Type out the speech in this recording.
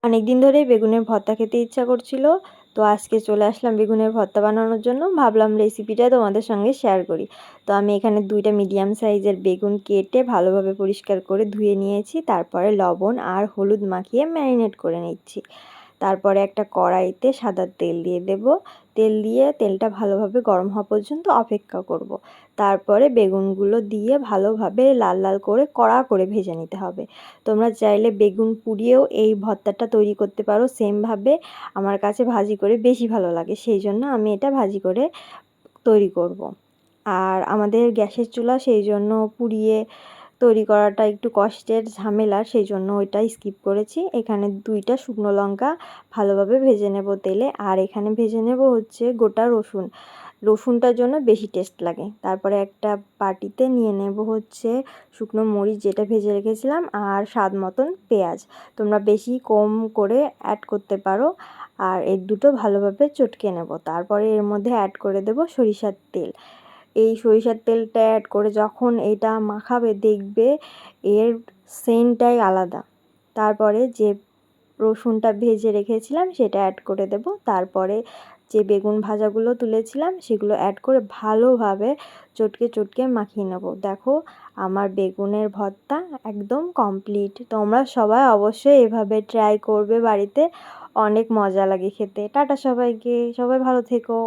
অনেকদিন ধরেই বেগুনের ভর্তা খেতে ইচ্ছা করছিল। তো আজকে চলে আসলাম বেগুনের ভর্তা বানানোর জন্য। ভাবলাম রেসিপিটা তোমাদের সঙ্গে শেয়ার করি। তো আমি এখানে ২ টা মিডিয়াম সাইজের বেগুন কেটে ভালোভাবে পরিষ্কার করে ধুয়ে নিয়েছি। তারপরে লবণ আর হলুদ মাখিয়ে ম্যারিনেট করে নিচ্ছি। তারপরে একটা কড়াইতে সাদা তেল দিয়ে দেব। তেল দিয়ে তেলটা ভালোভাবে গরম হওয়া পর্যন্ত অপেক্ষা করব। তারপরে বেগুনগুলো দিয়ে ভালোভাবে লাল লাল করে কড়া করে ভেজে নিতে হবে। তোমরা চাইলে বেগুন পুড়িয়েও এই ভর্তাটা তৈরি করতে পারো সেমভাবে। আমার কাছে ভাজি করে বেশি ভালো লাগে, সেই জন্য আমি এটা ভাজি করে তৈরি করব। আর আমাদের গ্যাসের চুলা, সেই জন্য পুড়িয়ে তৈরি করাটা একটু কষ্টের, ঝামেলার, সেই জন্য ওইটা স্কিপ করেছি। এখানে 2টা শুকনো লঙ্কা ভালোভাবে ভেজে নেব তেলে। আর এখানে ভেজে নেব হচ্ছে গোটা রসুন। রসুনটার জন্য বেশি টেস্ট লাগে। তারপরে একটা বাটিতে নিয়ে নেব হচ্ছে শুকনো মরিচ যেটা ভেজে রেখেছিলাম, আর স্বাদ মতন পেঁয়াজ। তোমরা বেশি কম করে অ্যাড করতে পারো। আর এই দুটো ভালোভাবে চটকে নেব। তারপরে এর মধ্যে অ্যাড করে দেব সরিষার তেল। এই সরিষার তেলটা অ্যাড করে যখন এটা মাখাবে দেখবে এর সেন্টটাই আলাদা। তারপরে যে রসুনটা ভেজে রেখেছিলাম সেটা অ্যাড করে দেব। তারপরে যে বেগুন ভাজাগুলো তুলেছিলাম সেগুলো অ্যাড করে ভালোভাবে চটকে চটকে মাখিয়ে নেব। দেখো আমার বেগুনের ভর্তা একদম কমপ্লিট। তোমরা সবাই অবশ্যই এভাবে ট্রাই করবে বাড়িতে, অনেক মজা লাগে খেতে। টাটা সবাইকে, সবাই ভালো থেকো।